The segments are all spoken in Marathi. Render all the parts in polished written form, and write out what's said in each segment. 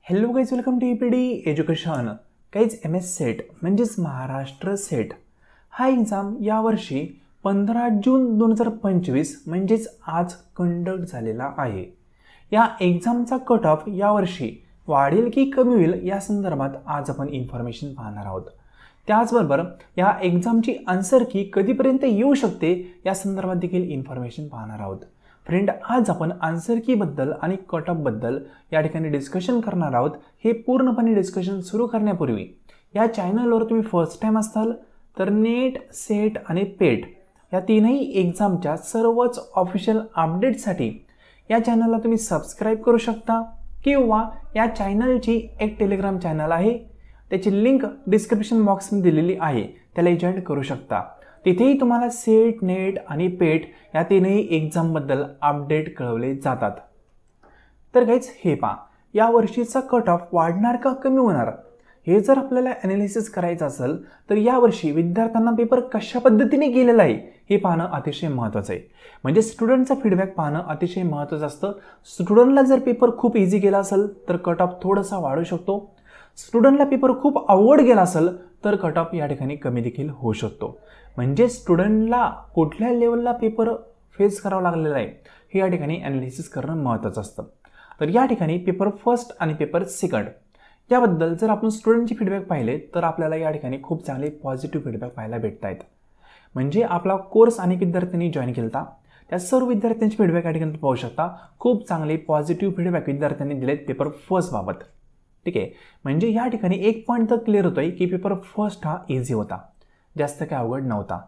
Hello guys, welcome to EPD education. Guys, MS SET म्हणजेच महाराष्ट्र सेट हा एक्झाम यावर्षी 15 जून 2025 म्हणजेच आज कंडक्ट झालेला आहे. या एक्झामचा कट ऑफ यावर्षी वाढेल की कमी होईल या संदर्भात आज आपण इन्फॉर्मेशन पाहणार आहोत. त्याचबरोबर या एक्झामची आन्सर की कधीपर्यंत येऊ शकते या संदर्भात देखील इन्फॉर्मेशन पाहणार आहोत. फ्रेंड, आज आपण आन्सर की बद्दल आणि कट ऑफ बद्दल या ठिकाणी डिस्कशन करणार आहोत. हे पूर्णपणे डिस्कशन सुरू करण्यापूर्वी या चॅनलवर तुम्ही फर्स्ट टाइम असाल तर नेट, सेट आणि पेट या तीनही एक्झामच्या सर्वच ऑफिशियल अपडेट्ससाठी या चॅनलला तुम्ही सबस्क्राईब करू शकता किंवा या चॅनलची एक टेलिग्राम चॅनल आहे, त्याची लिंक डिस्क्रिप्शन बॉक्समध्ये दिलेली आहे, त्याला जॉईन करू शकता. तिथेही तुम्हाला सेट, नेट आणि पेट या तीनही एक्झामबद्दल अपडेट कळवले जातात. तर गाईज, हे पहा, या वर्षीचा कट ऑफ वाढणार का कमी होणार हे जर आपल्याला ॲनालिसिस करायचं असेल तर यावर्षी विद्यार्थ्यांना पेपर कशा पद्धतीने गेलेला आहे हे पाहणं अतिशय महत्त्वाचं आहे. म्हणजे स्टुडंटचा फीडबॅक पाहणं अतिशय महत्त्वाचं असतं. स्टुडंटला जर पेपर खूप इझी गेला असेल तर कट ऑफ थोडासा वाढू शकतो. स्टुडंटला पेपर खूप अवघड गेला असेल तर कट ऑफ या ठिकाणी कमी देखील होऊ शकतो. म्हणजे स्टुडंटला कुठल्या लेवलला पेपर फेस करावा लागलेला आहे हे या ठिकाणी ॲनालिसिस करणं महत्त्वाचं असतं. तर या ठिकाणी पेपर फर्स्ट आणि पेपर सेकंड याबद्दल जर आपण स्टुडंटचे फीडबॅक पाहिले तर आपल्याला या ठिकाणी खूप चांगले पॉझिटिव्ह फीडबॅक पाहायला भेटत आहेत. म्हणजे आपला कोर्स अनेक विद्यार्थ्यांनी जॉईन केला, त्या सर्व विद्यार्थ्यांचे फीडबॅक या ठिकाणी पाहू शकता. खूप चांगले पॉझिटिव्ह फीडबॅक विद्यार्थ्यांनी दिलेत पेपर फर्स्ट बाबत. ठीक आहे, म्हणजे या ठिकाणी एक पॉईंट तर क्लिअर होतोय की पेपर फर्स्ट हा इझी होता, जास्त काय अवघड नव्हता.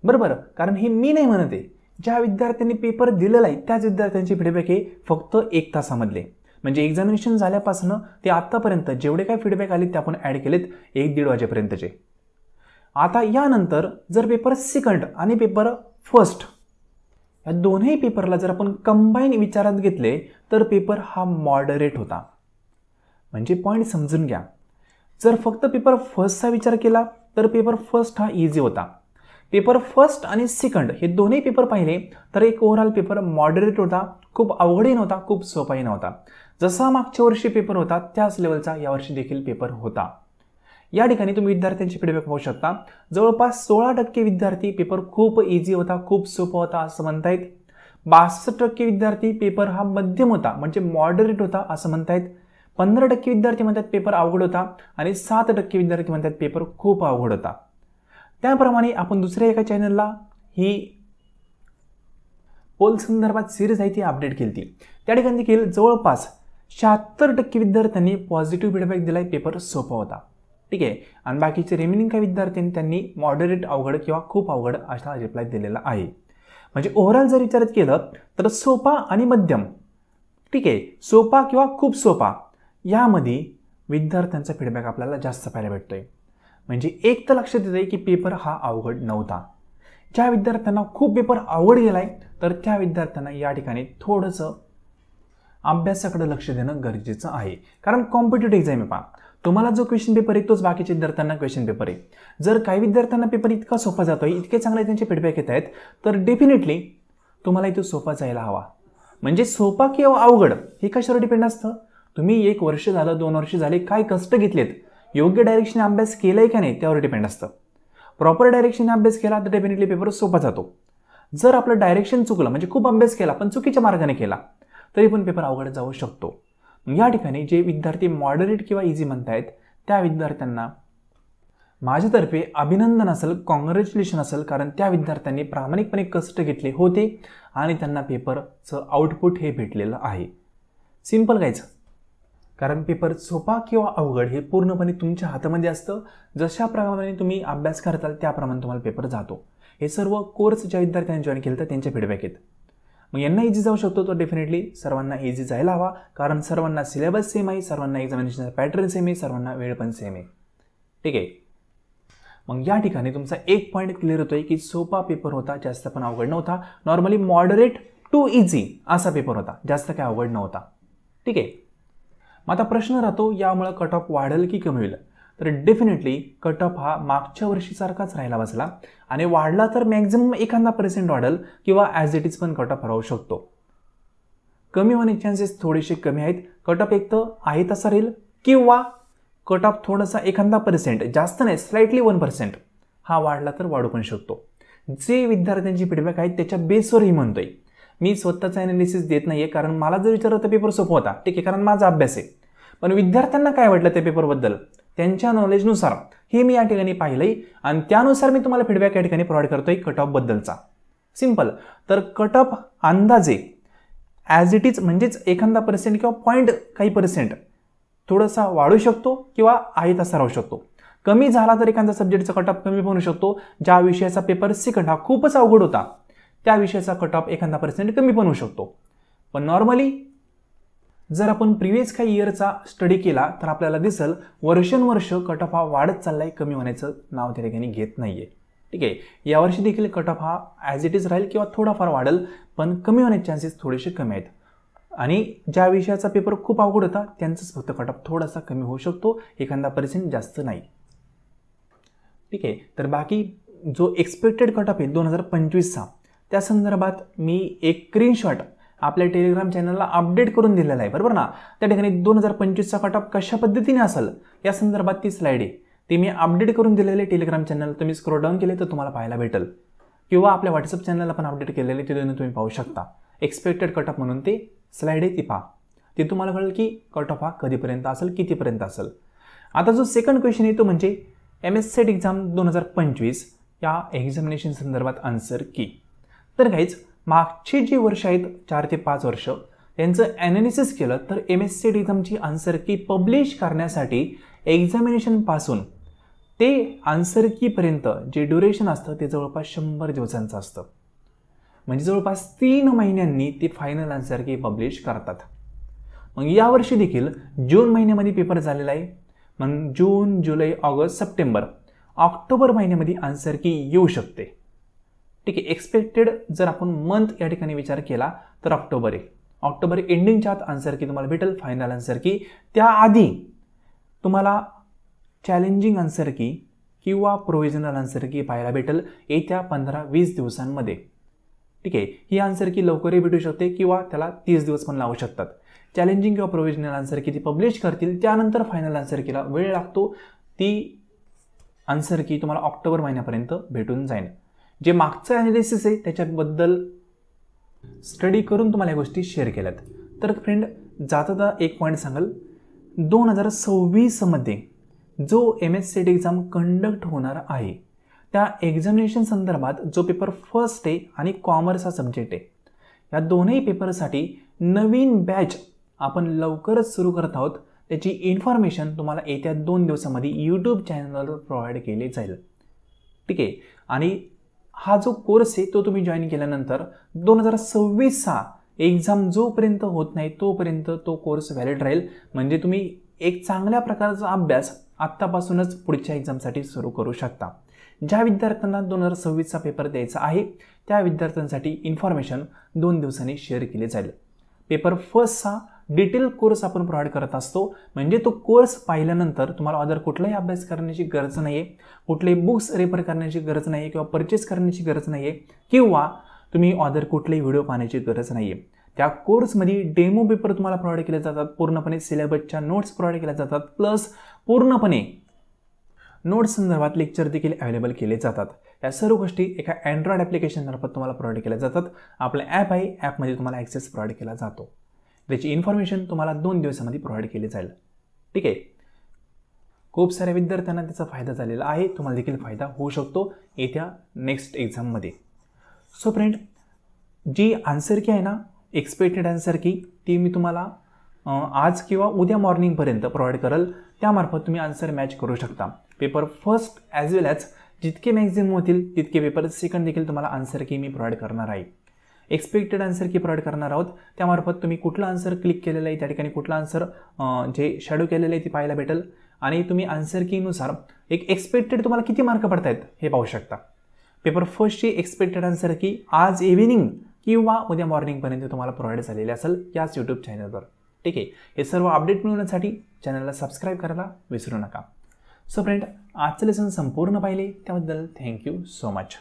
बरोबर, कारण हे मी नाही म्हणत आहे, ज्या विद्यार्थ्यांनी पेपर दिलेला आहे त्याच विद्यार्थ्यांचे फीडबॅक हे फक्त 1 तासामधले. म्हणजे एक्झामिनेशन झाल्यापासून ते आत्तापर्यंत जेवढे काय फीडबॅक आले ते आपण ॲड केलेत 1-1.5 वाजेपर्यंतचे. आता यानंतर जर पेपर सेकंड आणि पेपर फर्स्ट या दोन्ही पेपरला जर आपण कंबाईन विचारात घेतले तर पेपर हा मॉडरेट होता. म्हणजे पॉईंट समजून घ्या, जर फक्त पेपर फर्स्टचा विचार केला तर पेपर फर्स्ट हा इझी होता. पेपर फर्स्ट आणि सेकंड हे दोन्ही पेपर पाहिले तर एक ओव्हरऑल पेपर मॉडरेट होता, खूप अवघडही नव्हता, खूप सोपाही नव्हता. जसा मागच्या वर्षी पेपर होता त्याच लेवलचा यावर्षी देखील पेपर होता. या ठिकाणी तुम्ही विद्यार्थ्यांचे फीडबॅक पाहू शकता. जवळपास 16% विद्यार्थी पेपर खूप इझी होता, खूप सोपा होता असं म्हणतायत. 62% विद्यार्थी पेपर हा मध्यम होता म्हणजे मॉडरेट होता असं म्हणतायत. 15% विद्यार्थी म्हणतात पेपर अवघड होता आणि 7% विद्यार्थी म्हणतात पेपर खूप अवघड होता. त्याप्रमाणे आपण दुसऱ्या एका चॅनलला ही पोल संदर्भात सिरीज आहे ती अपडेट केली. त्या ठिकाणी देखील जवळपास 76% विद्यार्थ्यांनी पॉझिटिव्ह फीडबॅक दिलाय, पेपर सोपा होता. ठीक आहे, आणि बाकीचे रिमेनिंग काही विद्यार्थ्यांनी त्यांनी मॉडरेट अवघड किंवा खूप अवघड असा रिप्लाय दिलेला आहे. म्हणजे ओव्हरऑल जर विचारात केलं तर सोपा आणि मध्यम, ठीक आहे, सोपा किंवा खूप सोपा यामध्ये विद्यार्थ्यांचा फीडबॅक आपल्याला जास्त पाहायला भेटतोय. म्हणजे एक तर लक्षात येतंय की पेपर हा अवघड नव्हता. ज्या विद्यार्थ्यांना खूप पेपर अवघड गेलाय तर त्या विद्यार्थ्यांना या ठिकाणी थोडंसं अभ्यासाकडे लक्ष देणं गरजेचं आहे. कारण कॉम्पिटिटिव्ह एक्झाम आहे. पहा, तुम्हाला जो क्वेश्चन पेपर आहे तोच बाकीच्या विद्यार्थ्यांना क्वेश्चन पेपर आहे. जर काही विद्यार्थ्यांना पेपर इतका सोपा जातोय, इतके चांगले त्यांचे फीडबॅक येत आहेत तर डेफिनेटली तुम्हाला इथे सोपा जायला हवा. म्हणजे सोपा किंवा अवघड हे कशावर डिपेंड असतं, तुम्ही 1 वर्ष झालं, 2 वर्ष झाले, काय कष्ट घेतलेत, योग्य डायरेक्शन अभ्यास केलाय का नाही त्यावर डिपेंड असतं. प्रॉपर डायरेक्शन अभ्यास केला तर डेफिनेटली पेपर सोपा जातो. जर आपलं डायरेक्शन चुकलं, म्हणजे खूप अभ्यास केला पण चुकीच्या मार्गाने केला तरी पण पेपर अवघड जाऊ शकतो. या ठिकाणी जे विद्यार्थी मॉडरेट किंवा इझी म्हणतायत त्या विद्यार्थ्यांना माझ्यातर्फे अभिनंदन असेल, कॉंग्रॅच्युलेशन असेल, कारण त्या विद्यार्थ्यांनी प्रामाणिकपणे कष्ट घेतले होते आणि त्यांना पेपरचं आउटपुट हे भेटलेलं आहे. सिंपल गायचं, कारण पेपर सोपा किंवा अवघड हे पूर्णपणे तुमच्या हातामध्ये असतं. जशाप्रमाणे तुम्ही अभ्यास करताल त्याप्रमाणे तुम्हाला पेपर जातो. हे सर्व कोर्स ज्या विद्यार्थ्यांनी जॉईन केलं तर त्यांचे फीडबॅक आहेत. मग यांना इझी जाऊ शकतो तर डेफिनेटली सर्वांना इझी जायला हवा, कारण सर्वांना सिलेबस सेम आहे, सर्वांना एक्झामिनेशनचा पॅटर्न सेम आहे, सर्वांना वेळ पण सेम आहे. ठीक आहे, मग या ठिकाणी तुमचा एक पॉईंट क्लिअर होतोय की सोपा पेपर होता, जास्त पण अवघड नव्हता. नॉर्मली मॉडरेट टू इझी असा पेपर होता, जास्त काय अवघड नव्हता. ठीक आहे, मग आता प्रश्न राहतो यामुळे कट ऑफ वाढेल की कमी होईल. तर डेफिनेटली कट ऑफ हा मागच्या वर्षीसारखाच राहिला बसला आणि वाढला तर मॅक्झिमम 1% वाढेल किंवा ॲज इट इज पण कट ऑफ राहू शकतो. कमी होण्याचे चान्सेस थोडेसे कमी आहेत. कट ऑफ एक तर आहे तसा राहील किंवा कट ऑफ थोडासा एखादा %, जास्त नाही, स्लाइटली 1% हा वाढला तर वाढू पण शकतो. जे विद्यार्थ्यांची फीडबॅक आहेत त्याच्या बेसवरही म्हणतोय. मी स्वतःचा ॲनालिसिस देत नाहीये, कारण मला जर विचारलं तर पेपर सोपा होता, ठीक आहे, कारण माझा अभ्यास आहे. पण विद्यार्थ्यांना काय वाटलं त्या पेपरबद्दल त्यांच्या नॉलेजनुसार हे मी या ठिकाणी पाहिलंय आणि त्यानुसार मी तुम्हाला फीडबॅक या ठिकाणी प्रोव्हाइड करतोय कट ऑफ बद्दलचा. सिंपल. तर कट ऑफ अंदाजे ॲज इट इज म्हणजेच एखादा % किंवा पॉईंट काही % थोडासा वाढू शकतो किंवा आहे तसा राहू शकतो. कमी झाला तर एखाद्या सब्जेक्टचा कट ऑफ कमी बनू शकतो. ज्या विषयाचा पेपर सेकंड हा खूपच अवघड होता त्या विषयाचा कट ऑफ एखादा % कमी बनवू शकतो. पण नॉर्मली जर आपण प्रिव्हियस काही इयरचा स्टडी केला तर आपल्याला दिसेल वर्षानुवर्ष कट ऑफ हा वाढत चाललाय, कमी होण्याचं नाव त्या ठिकाणी घेत नाहीये. ठीक आहे. यावर्षी देखील कट ऑफ हा ॲज इट इज राहील किंवा थोडाफार वाढेल, पण कमी होण्याचे चान्सेस थोडेसे कमी आहेत. आणि ज्या विषयाचा पेपर खूप अवघड होता त्यांचाच फक्त कट ऑफ थोडासा कमी होऊ शकतो, एखादा % जास्त नाही. ठीक आहे. तर बाकी जो एक्सपेक्टेड कट ऑफ आहे 2025चा त्या संदर्भात मी एक स्क्रीनशॉट आपल्या टेलिग्राम चॅनलला अपडेट करून दिलेला आहे, बरोबर ना. त्या ठिकाणी 2025चा कट ऑफ कशा पद्धतीने असेल या संदर्भात ती स्लाइड आहे, ती मी अपडेट करून दिलेले टेलिग्राम चॅनल तुम्ही स्क्रोल डाऊन केले तर तुम्हाला पाहायला भेटेल, किंवा आपल्या व्हॉट्सअप चॅनलला पण अपडेट केलेले ते दोन्ही तुम्ही पाहू शकता. एक्सपेक्टेड कट ऑफ म्हणून ते स्लाइड आहे ती पहा, ते तुम्हाला कळेल की कट ऑफ हा कधीपर्यंत असेल, कितीपर्यंत असेल. आता जो सेकंड क्वेश्चन आहे तो म्हणजे MSCET एक्झाम 2025 या एक्झामिनेशन संदर्भात आन्सर की. तर गाईज मागची जी वर्ष आहेत 4 ते 5 वर्ष त्यांचं ॲनालिसिस केलं तर MSCET एक्झामची आन्सर की पब्लिश करण्यासाठी एक्झामिनेशनपासून ते आन्सर कीपर्यंत जे ड्युरेशन असतं ते जवळपास 100 दिवसांचं असतं. म्हणजे जवळपास 3 महिन्यांनी ते फायनल आन्सर की पब्लिश करतात. मग यावर्षी देखील जून महिन्यामध्ये पेपर झालेला आहे. मग जून, जुलै, ऑगस्ट, सप्टेंबर, ऑक्टोबर महिन्यामध्ये आन्सर की येऊ शकते. ठीक आहे. एक्सपेक्टेड जर आपण मंथ या ठिकाणी विचार केला तर ऑक्टोबर आहे. ऑक्टोबर एंडिंगच्या आत आन्सर की तुम्हाला भेटेल, फायनल आन्सर की. त्याआधी तुम्हाला चॅलेंजिंग आन्सर की किंवा प्रोव्हिजनल आन्सर की पाहायला भेटेल येत्या 15-20 दिवसांमध्ये. ठीक आहे. ही आन्सर की लवकरही भेटू शकते किंवा त्याला 30 दिवस पण लागू शकतात. चॅलेंजिंग किंवा प्रोव्हिजनल आन्सर की ती पब्लिश करतील, त्यानंतर फायनल आन्सर कीला वेळ लागतो. ती आन्सर की तुम्हाला ऑक्टोबर महिन्यापर्यंत भेटून जाईल. जे मागचं ॲनालिसिस आहे त्याच्याबद्दल स्टडी करून तुम्हाला या गोष्टी शेअर केल्यात. तर फ्रेंड जाता एक पॉईंट सांगाल, 2026मध्ये जो MSCET एक्झाम कंडक्ट होणार आहे त्या एक्झामिनेशन संदर्भात जो पेपर फर्स्ट आहे आणि कॉमर्स हा सब्जेक्ट आहे, या दोन्ही पेपरसाठी नवीन बॅच आपण लवकरच सुरू करत आहोत. त्याची इन्फॉर्मेशन तुम्हाला येत्या 2 दिवसामध्ये यूट्यूब चॅनलवर प्रोव्हाइड केली जाईल. ठीक आहे. आणि हा जो कोर्स आहे तो तुम्ही जॉईन केल्यानंतर 2026चा एक्झाम जोपर्यंत होत नाही तोपर्यंत तो कोर्स व्हॅलिड राहील. म्हणजे तुम्ही एक चांगल्या प्रकारचा अभ्यास आत्तापासूनच पुढच्या एक्झामसाठी सुरू करू शकता. ज्या विद्यार्थ्यांना 2026चा पेपर द्यायचा आहे त्या विद्यार्थ्यांसाठी इन्फॉर्मेशन 2 दिवसांनी शेअर केली जाईल. पेपर फर्स्टचा डिटेल कोर्स आपण प्रोव्हाइड करत असतो. म्हणजे तो कोर्स पाहिल्यानंतर तुम्हाला अदर कुठलाही अभ्यास करण्याची गरज नाही आहे, कुठलेही बुक्स रेफर करण्याची गरज नाही आहे किंवा परचेस करण्याची गरज नाही आहे किंवा तुम्ही अदर कुठलेही व्हिडिओ पाहण्याची गरज नाही आहे. त्या कोर्समध्ये डेमो पेपर तुम्हाला प्रोव्हाइड केले जातात, पूर्णपणे सिलेबसच्या नोट्स प्रोव्हाइड केल्या जातात, प्लस पूर्णपणे नोट्स संदर्भात लेक्चर देखील अवेलेबल केले जातात. या सर्व गोष्टी एका अँड्रॉइड ॲप्लिकेशनमार्फत तुम्हाला प्रोव्हाइड केल्या जातात. आपलं ॲप आहे, ॲपमध्ये तुम्हाला ॲक्सेस प्रोव्हाइड केला जातो. त्याची इन्फॉर्मेशन तुम्हाला 2 दिवसामध्ये प्रोव्हाइड केली जाईल. ठीक आहे. खूप साऱ्या विद्यार्थ्यांना त्याचा फायदा झालेला आहे, तुम्हाला देखील फायदा होऊ शकतो येत्या नेक्स्ट एक्झाममध्ये. सो फ्रेंड, जी आन्सर की आहे ना, एक्सपेक्टेड आन्सर की, ती मी तुम्हाला आज किंवा उद्या मॉर्निंगपर्यंत प्रोव्हाइड करेल. त्यामार्फत तुम्ही आन्सर मॅच करू शकता. पेपर फर्स्ट ॲज वेल ॲज जितके मॅक्झिमम होतील तितके पेपर सेकंड देखील तुम्हाला आन्सर की मी प्रोव्हाइड करणार आहे. एक्सपेक्टेड आन्सर की प्रोव्हाइड करणार आहोत. त्यामार्फत तुम्ही कुठला आन्सर क्लिक केलेला आहे त्या ठिकाणी कुठला आन्सर जे शॅडो केलेलं आहे ते पाहायला भेटेल आणि तुम्ही आन्सर कीनुसार एक एक्सपेक्टेड तुम्हाला किती मार्क पडत आहेत हे पाहू शकता. पेपर फर्स्टची एक्सपेक्टेड आन्सर की आज इव्हिनिंग किंवा उद्या मॉर्निंगपर्यंत तुम्हाला प्रोव्हाइड झालेली असेल याच यूट्यूब चॅनलवर. ठीक आहे. हे सर्व अपडेट मिळवण्यासाठी चॅनलला सबस्क्राईब करायला विसरू नका. सो फ्रेंड, आजचं लेसन संपूर्ण पाहिले त्याबद्दल थँक्यू सो मच.